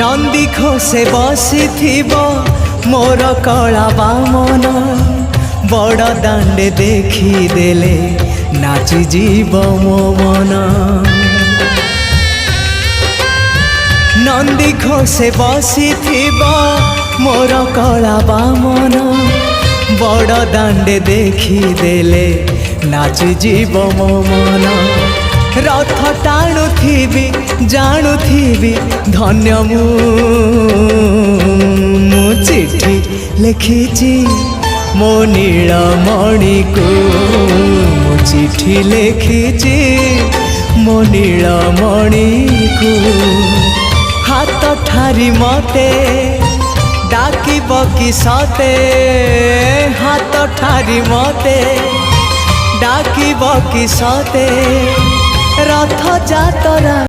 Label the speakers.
Speaker 1: नंदी घोषे बसी मोर कला बामन बड़ दांडे देखी देले नाची जीव मो मन। नंदी घोषे बसी मोर कला बामन बड़ दांडे देखी देले नाची जीव मो मन। रथ टाणुथिबी जाणुथिबी धन्य मु चिठी लिखिची मो नीलमणि को मु चिठी लिखिची मो नीलमणि को। हाथ ठारी मते डाकिब कि सते हाथ ठारी मते डाकिब कि सते रथ जातरा।